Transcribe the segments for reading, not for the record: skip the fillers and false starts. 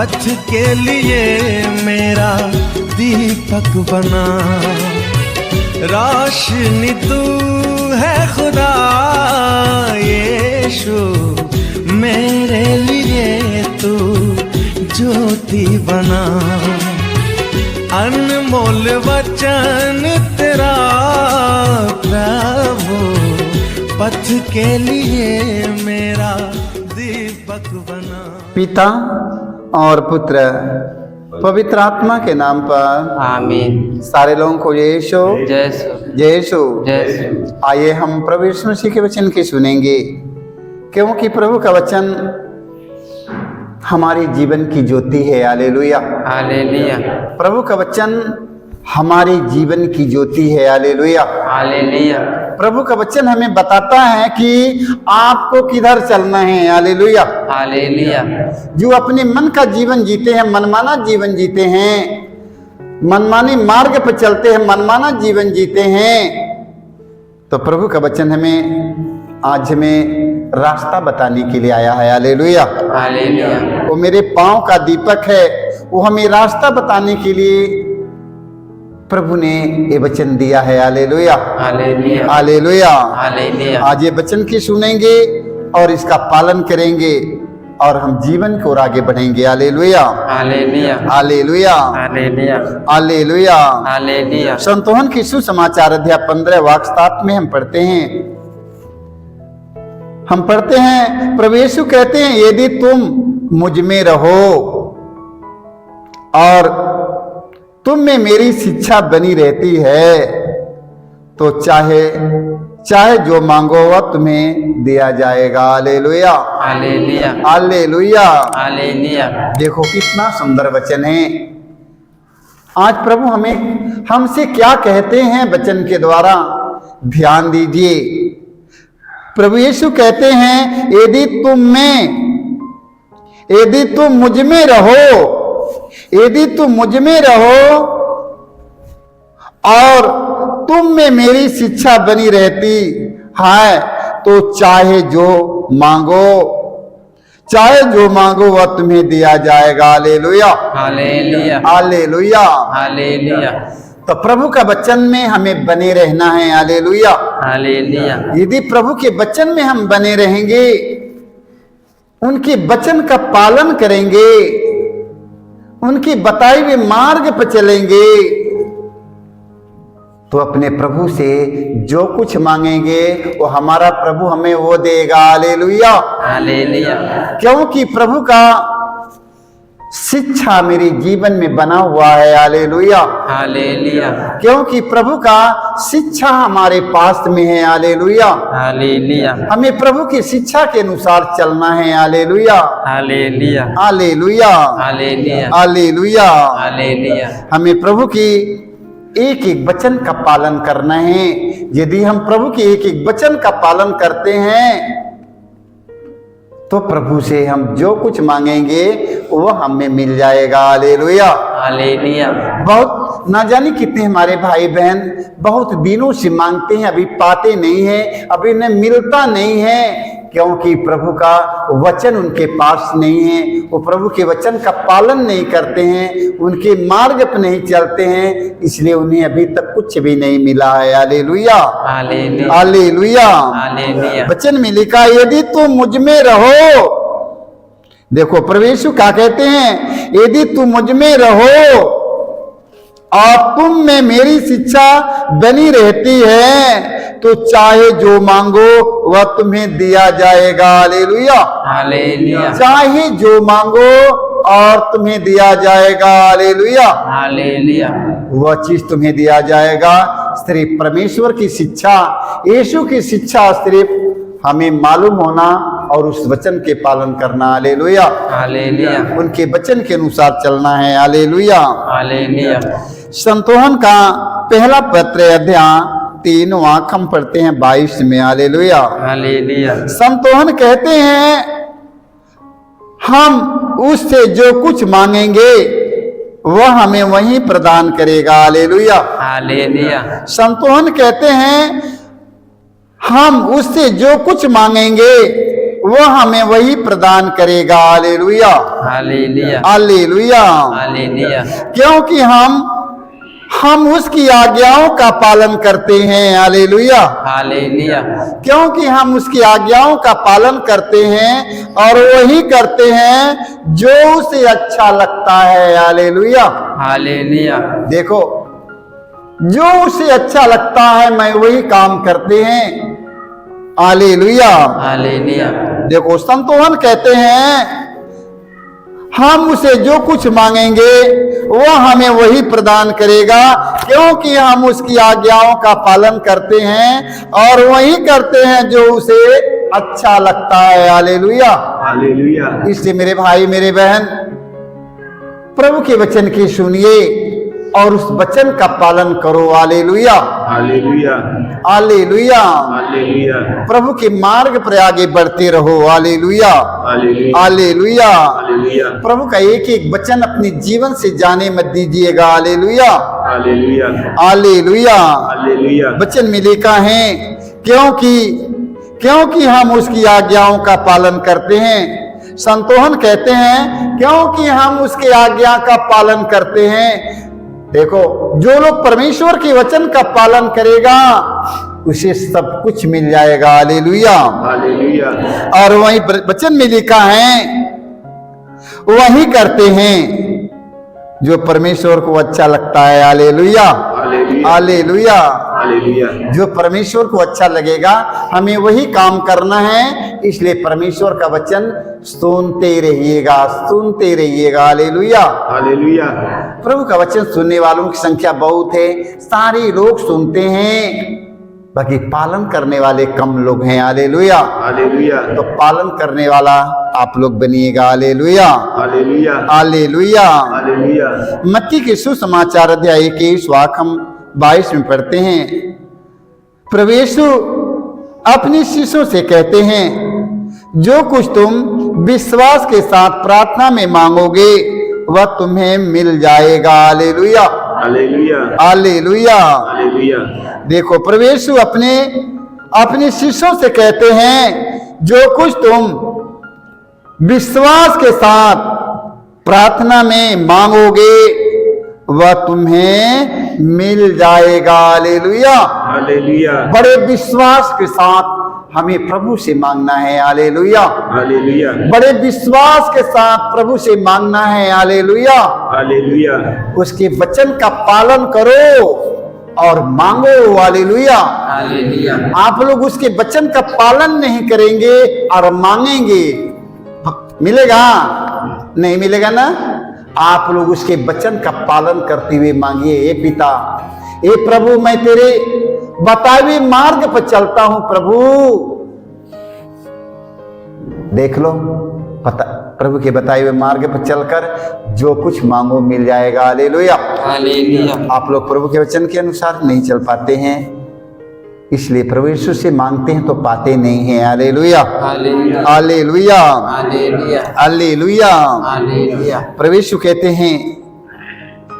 पथ के लिए मेरा दीपक बना। रोशनी तू है खुदा यीशु, मेरे लिए तू ज्योति बना। अनमोल वचन तेरा प्रभु, पथ के लिए मेरा दीपक बना। पिता और पुत्र पवित्र आत्मा के नाम पर आमीन। सारे लोगों को यीशु जय यीशु, जय यीशु। जय यीशु। आइए हम प्रभु यीशु मसीह के वचन की सुनेंगे, क्योंकि प्रभु का वचन हमारे जीवन की ज्योति है। हालेलुया, हालेलुया, प्रभु का वचन हमारे जीवन की ज्योति है। हालेलुया, हालेलुया, प्रभु का वचन हमें बताता है कि आपको किधर चलना है। Hallelujah, hallelujah. जो अपने मन का जीवन जीते हैं, मनमाना जीवन जीते हैं, मनमाने मार्ग पर चलते हैं, मनमाना जीवन जीते हैं, तो प्रभु का वचन आज हमें रास्ता बताने के लिए आया है। Hallelujah, hallelujah. वो मेरे पांव का दीपक है, वो हमें रास्ता बताने के लिए प्रभु ने ये वचन दिया है। Hallelujah, hallelujah, hallelujah. हालेलुया। आज ये वचन की सुनेंगे और इसका पालन करेंगे और हम जीवन को आगे बढ़ेंगे। Hallelujah, hallelujah, hallelujah, hallelujah, hallelujah. Hallelujah. संतोहन की सुसमाचार अध्याय 15 वाक्य 7 में हम पढ़ते हैं प्रभु यीशु कहते हैं, यदि तुम मुझ में रहो और तुम में मेरी शिक्षा बनी रहती है, तो चाहे जो मांगो वह तुम्हें दिया जाएगा। Hallelujah, hallelujah, hallelujah, hallelujah. देखो कितना सुंदर वचन है। आज प्रभु हमसे क्या कहते हैं वचन के द्वारा, ध्यान दीजिए। प्रभु यीशु कहते हैं, यदि तुम मुझ में रहो, यदि तुम मुझ में रहो और तुम में मेरी शिक्षा बनी रहती है, तो चाहे जो मांगो वह तुम्हें दिया जाएगा। Hallelujah, hallelujah, hallelujah, hallelujah. तो प्रभु का वचन में हमें बने रहना है। Hallelujah, hallelujah. यदि प्रभु के वचन में हम बने रहेंगे, उनके वचन का पालन करेंगे, उनकी बताए हुए मार्ग पर चलेंगे, तो अपने प्रभु से जो कुछ मांगेंगे वो हमारा प्रभु हमें वो देगा। Hallelujah, hallelujah. क्योंकि प्रभु का शिक्षा मेरे जीवन में बना हुआ है। हालेलुया, हालेलुया, क्योंकि प्रभु का शिक्षा हमारे पास में है। हालेलुया, हालेलुया, हमें प्रभु की शिक्षा के अनुसार चलना है। Hallelujah, hallelujah, hallelujah, hallelujah, hallelujah. Hallelujah. हमें प्रभु की एक एक वचन का पालन करना है। यदि हम प्रभु के एक एक वचन का पालन करते हैं, तो प्रभु से हम जो कुछ मांगेंगे वो हमें मिल जाएगा। Hallelujah, hallelujah. बहुत ना जाने कितने हमारे भाई बहन बहुत दिनों से मांगते हैं, अभी पाते नहीं है, अभी उन्हें मिलता नहीं है, क्योंकि प्रभु का वचन उनके पास नहीं है। वो प्रभु के वचन का पालन नहीं करते हैं, उनके मार्ग पर नहीं चलते हैं, इसलिए उन्हें अभी तक कुछ भी नहीं मिला है। Hallelujah, hallelujah, hallelujah. हालेलुया। वचन में लिखा, यदि तुम मुझ में रहो, देखो प्रभु यीशु क्या कहते हैं, यदि तुम मुझ में रहो और तुम में मेरी शिक्षा बनी रहती है, तो चाहे जो मांगो वह तुम्हें दिया जाएगा। हालेलुया, हालेलुया, चाहे जो मांगो और तुम्हें दिया जाएगा। Hallelujah, hallelujah. वह चीज तुम्हें दिया जाएगा। सिर्फ परमेश्वर की शिक्षा, यीशु की शिक्षा सिर्फ हमें मालूम होना और उस वचन के पालन करना। हालेलुया, हालेलुया, उनके वचन के अनुसार चलना है। हालेलुया। हालेलुया। संतोहन का पहला पत्र अध्याय 3 वाक्य हम पढ़ते हैं 22 में। Hallelujah, hallelujah. संतोहन कहते हैं, हम उससे जो कुछ मांगेंगे वह हमें वही प्रदान करेगा। Hallelujah, hallelujah. संतोहन कहते हैं, हम उससे जो कुछ मांगेंगे वो हमें वही प्रदान करेगा। Hallelujah, hallelujah, hallelujah. हालेलुया, क्योंकि हम उसकी आज्ञाओं का पालन करते हैं। हालेलुया, हालेलुया, क्योंकि हम उसकी आज्ञाओं का पालन करते हैं और वही करते हैं जो उसे अच्छा लगता है। हालेलुया, हालेलुया, देखो, जो उसे अच्छा लगता है मैं वही काम करते हैं। हालेलुया, हालेलुया, देखो संतोहन कहते हैं हम उसे जो कुछ मांगेंगे वो हमें वही प्रदान करेगा, क्योंकि हम उसकी आज्ञाओं का पालन करते हैं और वही करते हैं जो उसे अच्छा लगता है। हालेलुया, हालेलुया, इसलिए मेरे भाई मेरे बहन, प्रभु के वचन की सुनिए और उस वचन का पालन करो। हालेलुया, हालेलुया, हालेलुया, हालेलुया, प्रभु के मार्ग पर आगे बढ़ते रहो। Hallelujah, hallelujah, hallelujah. हालेलुया, प्रभु का एक एक वचन अपने जीवन से जाने मत दीजिएगा। Hallelujah, hallelujah, hallelujah. हालेलुया, वचन में लिखा है क्योंकि हम उसकी आज्ञाओं का पालन करते हैं। संतोहन कहते हैं क्योंकि हम उसके आज्ञा का पालन करते हैं। देखो, जो लोग परमेश्वर के वचन का पालन करेगा उसे सब कुछ मिल जाएगा। हालेलुया, हालेलुया, और वही वचन में लिखा है वही करते हैं जो परमेश्वर को अच्छा लगता है। Hallelujah, hallelujah, hallelujah. हालेलुया, जो परमेश्वर को अच्छा लगेगा हमें वही काम करना है, इसलिए परमेश्वर का वचन सुनते रहिएगा, सुनते रहिएगा। हालेलुया, हालेलुया, प्रभु का वचन सुनने वालों की संख्या बहुत है, सारे लोग सुनते हैं, बाकी पालन करने वाले कम लोग हैं। हालेलुया, हालेलुया, तो पालन करने वाला आप लोग बनिएगा। Hallelujah, hallelujah, hallelujah. हालेलुया, मत्ती के सुसमाचार अध्याय के वाक्य हम 22 में पढ़ते हैं। प्रभु यीशु अपने शिष्यों से कहते हैं, जो कुछ तुम विश्वास के साथ प्रार्थना में मांगोगे वह तुम्हें मिल जाएगा। Hallelujah, hallelujah, hallelujah. हालेलुया, देखो, प्रभु यीशु अपने शिष्यों से कहते हैं, जो कुछ तुम विश्वास के साथ प्रार्थना में मांगोगे वह तुम्हें मिल जाएगा। हालेलुया, हालेलुया, बड़े विश्वास के साथ हमें प्रभु से मांगना है। हालेलुया, हालेलुया, बड़े विश्वास के साथ प्रभु से मांगना है। हालेलुया, हालेलुया, उसके वचन का पालन करो और मांगो। हालेलुया, हालेलुया, आप लोग उसके वचन का पालन नहीं करेंगे और मांगेंगे, मिलेगा? नहीं मिलेगा ना। आप लोग उसके वचन का पालन करते हुए मांगिए, हे पिता, हे प्रभु, मैं तेरे बताए हुए मार्ग पर चलता हूं। प्रभु देख लो, प्रभु के बताए हुए मार्ग पर चलकर जो कुछ मांगो मिल जाएगा। हालेलुया, हालेलुया, आप लोग प्रभु के वचन के अनुसार नहीं चल पाते हैं, इसलिए प्रभु यीशु से मांगते हैं तो पाते नहीं हैं। Hallelujah, hallelujah, hallelujah, hallelujah, hallelujah. Hallelujah, प्रभु यीशु कहते हैं,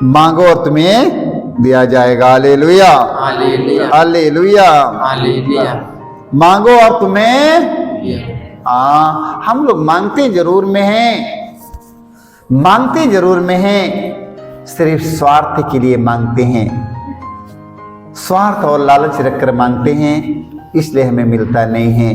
मांगो और तुम्हें दिया जाएगा। Hallelujah, hallelujah, hallelujah. हालेलुया, मांगो और तुम्हें, हम लोग मांगते जरूर में हैं, मांगते जरूर में हैं, सिर्फ स्वार्थ के लिए मांगते हैं, स्वार्थ और लालच रखकर मांगते हैं, इसलिए हमें मिलता नहीं है।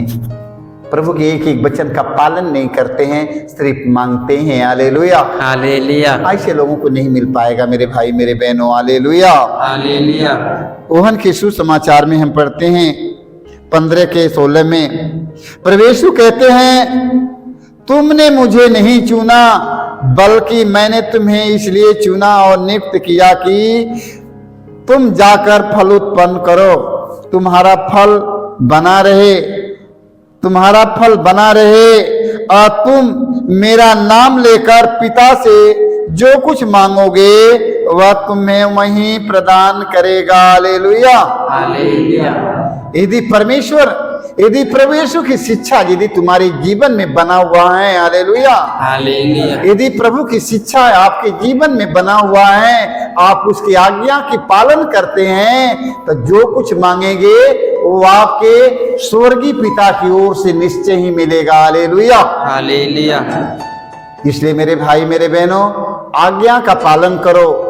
प्रभु के एक एक वचन का पालन नहीं करते हैं, सिर्फ मांगते हैं। हालेलुया, हालेलुया, ऐसे लोगों को नहीं मिल पाएगा मेरे भाई मेरे बहनों। हालेलुया। हालेलुया, ओहन के सुसमाचार में हम पढ़ते हैं 15 के 16 में, प्रभु यीशु कहते हैं, तुमने मुझे नहीं चुना बल्कि मैंने तुम्हें इसलिए चुना और नियुक्त किया कि तुम जाकर फल उत्पन्न करो, तुम्हारा फल बना रहे, तुम्हारा फल बना रहे, और तुम मेरा नाम लेकर पिता से जो कुछ मांगोगे वह तुम्हें वहीं प्रदान करेगा। हालेलुया, हालेलुया, यदि परमेश्वर यदि प्रभु यीशु की शिक्षा यदि तुम्हारे जीवन में बना हुआ है, हालेलुया, हालेलुया, यदि प्रभु की शिक्षा आपके जीवन में बना हुआ है, आप उसकी आज्ञा की पालन करते हैं, तो जो कुछ मांगेंगे वो आपके स्वर्गीय पिता की ओर से निश्चय ही मिलेगा। हालेलुया, हालेलुया, इसलिए मेरे भाई मेरे बहनों, आज्ञा का पालन करो,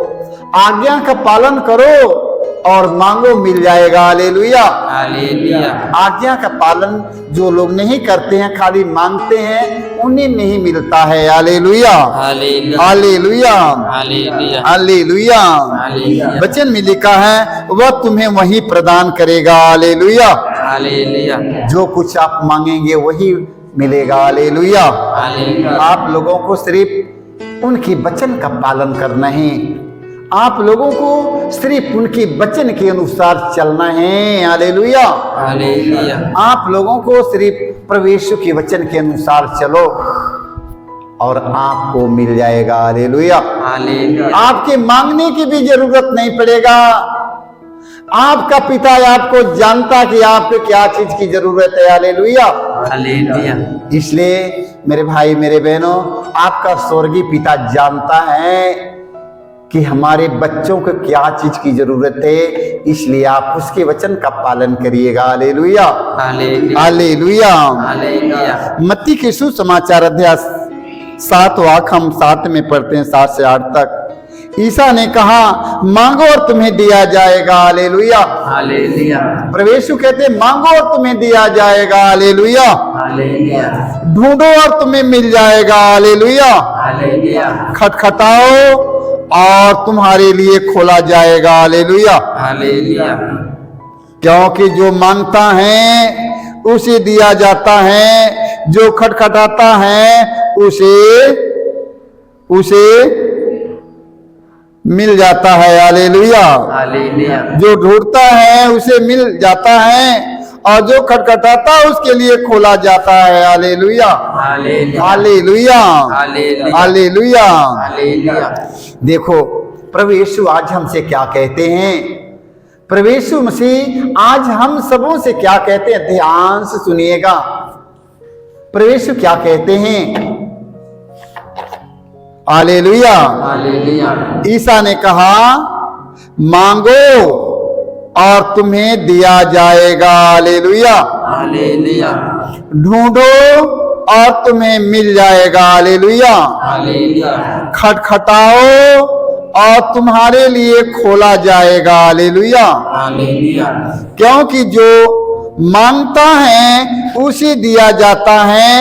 आज्ञा का पालन करो और मांगो मिल जाएगा। हालेलुया, हालेलुया, आज्ञा का पालन जो लोग नहीं करते हैं, खाली मांगते हैं, उन्हें नहीं मिलता है। Hallelujah, hallelujah, hallelujah, hallelujah, hallelujah. Hallelujah, वचन में लिखा है वह तुम्हें वही प्रदान करेगा। हालेलुया, हालेलुया, जो कुछ आप मांगेंगे वही मिलेगा। हालेलुया, हालेलुया, आप लोगों को सिर्फ उनकी वचन का पालन करना है, आप लोगों को सिर्फ उनके वचन के अनुसार चलना है। हालेलुया, हालेलुया, आप लोगों को सिर्फ प्रभु यीशु के वचन के अनुसार चलो और आपको मिल जाएगा। हालेलुया, हालेलुया, आपके मांगने की भी जरूरत नहीं पड़ेगा। आपका पिता आपको जानता कि आपको क्या चीज की जरूरत है। हालेलुया, हालेलुया, इसलिए मेरे भाई मेरे बहनों, आपका स्वर्गीय पिता जानता है कि हमारे बच्चों को क्या चीज की जरूरत है, इसलिए आप उसके वचन का पालन करिएगा। Hallelujah, hallelujah, hallelujah. हालेलुया, मत्ती के सुसमाचार अध्याय 7 वाक्य हम 7 में पढ़ते हैं, 7 से 8 तक। ईसा ने कहा, मांगो और तुम्हें दिया जाएगा। हालेलुया, हालेलुया, प्रभु यीशु कहते हैं, मांगो और तुम्हें दिया जाएगा। हालेलुया, हालेलुया, ढूंढो और तुम्हें मिल जाएगा। हालेलुया, हालेलुया, खटखटाओ और तुम्हारे लिए खोला जाएगा। हालेलुया, हालेलुया, क्योंकि जो मांगता है उसे दिया जाता है, जो खटखटाता है उसे मिल जाता है। हालेलुया, हालेलुया, जो ढूंढता है उसे मिल जाता है और जो खटखटाता है उसके लिए खोला जाता है। Hallelujah, hallelujah, hallelujah, hallelujah, hallelujah. Hallelujah, देखो प्रभु यीशु आज हमसे क्या कहते हैं, प्रभु यीशु मसीह आज हम सबों से क्या कहते हैं, ध्यान से सुनिएगा। प्रभु यीशु क्या कहते हैं, हालेलुया। हालेलुया, ईसा ने कहा, मांगो और तुम्हें दिया जाएगा। हालेलुया, हालेलुया, ढूंढो और तुम्हें मिल जाएगा। हालेलुया, हालेलुया, खटखटाओ और तुम्हारे लिए खोला जाएगा। हालेलुया, हालेलुया, क्योंकि जो मांगता है उसे दिया जाता है,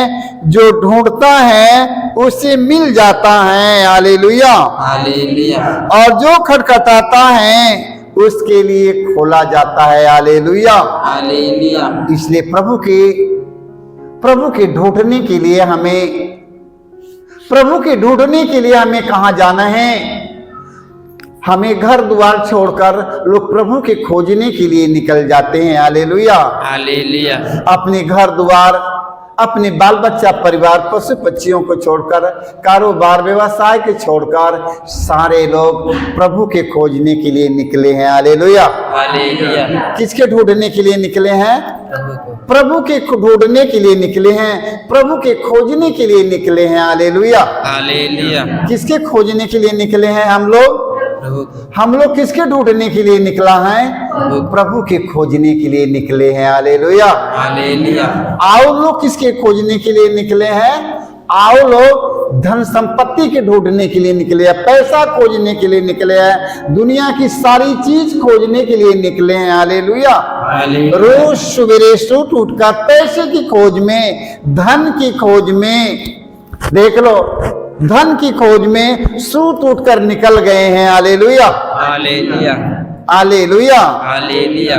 जो ढूंढता है उसे मिल जाता है। हालेलुया, हालेलुया, और जो खटखटाता है उसके लिए खोला जाता है। हालेलुया, हालेलुया, इसलिए प्रभु के ढूंढने के लिए हमें कहाँ जाना है, हमें घर द्वार छोड़कर लोग प्रभु के खोजने के लिए निकल जाते हैं। हालेलुया, हालेलुया, अपने घर द्वार, अपने बाल बच्चा परिवार पशु पक्षियों को छोड़कर, कारोबार व्यवसाय को छोड़कर सारे लोग प्रभु के खोजने के लिए निकले हैं। हालेलुया, हालेलुया, किसके ढूंढने के लिए निकले हैं, प्रभु के ढूंढने के लिए निकले हैं, प्रभु के खोजने के लिए निकले हैं। हालेलुया, हालेलुया, किसके खोजने के लिए निकले हैं हम लोग किसके ढूंढने के लिए निकला है, प्रभु के खोजने के लिए निकले हैं। हालेलुया, हालेलुया, आओ लोग किसके खोजने के लिए निकले हैं, आओ लोग धन संपत्ति के ढूंढने के लिए निकले हैं, पैसा खोजने के लिए निकले हैं, दुनिया की सारी चीज खोजने के लिए निकले हैं। हालेलुया, रोज सवेरे सूट उठकर पैसे की खोज में, धन की खोज में, देख लो, धन की खोज में सूत उठकर निकल गए हैं। Hallelujah, hallelujah, hallelujah. हालेलुया,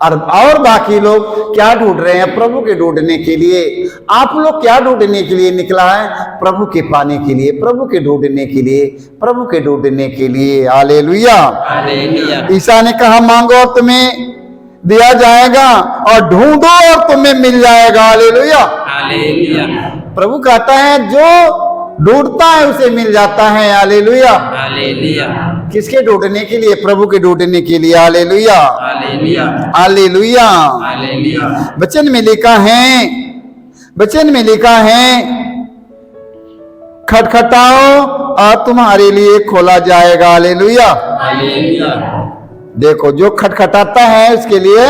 और बाकी लोग क्या ढूंढ रहे हैं, प्रभु के ढूंढने के लिए। आप लोग क्या ढूंढने के लिए निकला है, प्रभु के पाने के लिए, प्रभु के ढूंढने के लिए, प्रभु के ढूंढने के लिए। हालेलुया, हालेलुया, ईसा ने कहा, मांगो और तुम्हें दिया जाएगा और ढूंढो और तुम्हें मिल जाएगा। हालेलुया, हालेलुया, प्रभु कहता है जो ढूंढता है उसे मिल जाता है। हालेलुया। हालेलुया। किसके ढूंढने के लिए? प्रभु के ढूंढने के लिए। हालेलुया। हालेलुया। हालेलुया। हालेलुया। वचन में लिखा है, वचन में लिखा है, खटखटाओ और तुम्हारे लिए खोला जाएगा। हालेलुया। हालेलुया। देखो, जो खटखटाता है उसके लिए,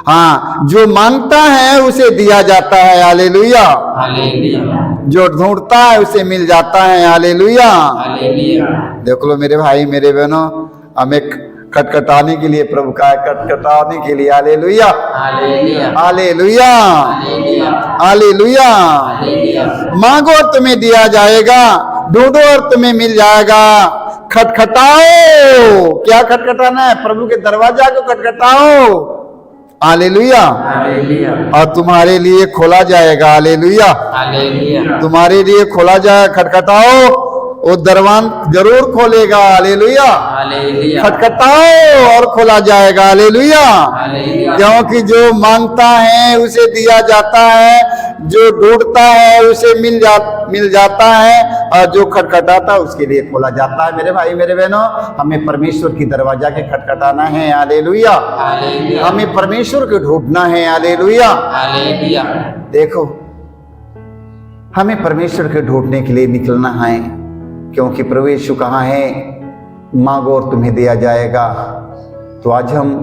हाँ, जो मांगता है उसे दिया जाता है। हालेलुया। हालेलुया। जो ढूंढता है उसे मिल जाता है। हालेलुया। हालेलुया। देख लो मेरे भाई मेरे बहनों, हमें खटखटाने के लिए प्रभु का है, खटखटाने के लिए। Hallelujah. Hallelujah. Hallelujah. Hallelujah. Hallelujah. Hallelujah. मांगो और तुम्हें दिया जाएगा, ढूंढो और तुम्हें मिल जाएगा, खटखटाओ। क्या खटखटाना है? प्रभु के दरवाजा को खटखटाओ। हालेलुया। हालेलुया। और तुम्हारे लिए खोला जाएगा। हालेलुया। हालेलुया। तुम्हारे लिए खोला जाए, खटखटाओ, वो दरवान जरूर खोलेगा। हालेलुया। हालेलुया। खटखटाओ और खोला जाएगा। हालेलुया। हालेलुया। क्योंकि जो मांगता है उसे दिया जाता है, जो ढूंढता है उसे मिल जाता है, और जो खटखटाता है उसके लिए खोला जाता है। मेरे भाई मेरे बहनों, हमें परमेश्वर की दरवाजा के खटखटाना है। हालेलुया। हालेलुया। हमें परमेश्वर को ढूंढना है। हालेलुया। हालेलुया। देखो, हमें परमेश्वर के ढूंढने के लिए निकलना है, क्योंकि प्रभु यीशु कहा है, मांगो और तुम्हें दिया जाएगा। तो आज हम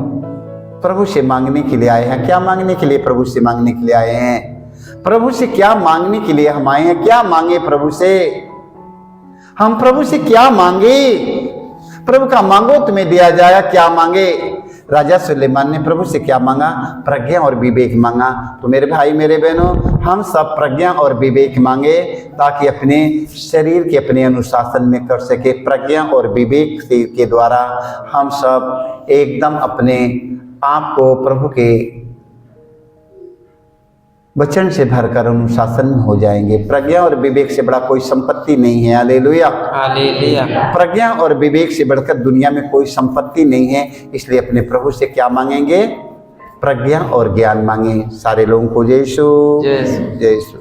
प्रभु से मांगने के लिए आए हैं। क्या मांगने के लिए प्रभु से मांगने के लिए आए हैं? प्रभु से क्या मांगने के लिए हम आए हैं? क्या मांगे प्रभु से? हम प्रभु से क्या मांगे? प्रभु का मांगो तुम्हें दिया जाएगा। क्या मांगे? राजा सुलेमान ने प्रभु से क्या मांगा? प्रज्ञा और विवेक मांगा। तो मेरे भाई मेरे बहनों, हम सब प्रज्ञा और विवेक मांगे, ताकि अपने शरीर के अपने अनुशासन में कर सके। प्रज्ञा और विवेक के द्वारा हम सब एकदम अपने आप को प्रभु के वचन से भरकर अनुशासन में हो जाएंगे। प्रज्ञा और विवेक से बड़ा कोई संपत्ति नहीं है। हालेलुया। हालेलुया। प्रज्ञा और विवेक से बढ़कर दुनिया में कोई संपत्ति नहीं है। इसलिए अपने प्रभु से क्या मांगेंगे? प्रज्ञा और ज्ञान मांगे। सारे लोगों को जय यीशु। जय यीशु। जय यीशु।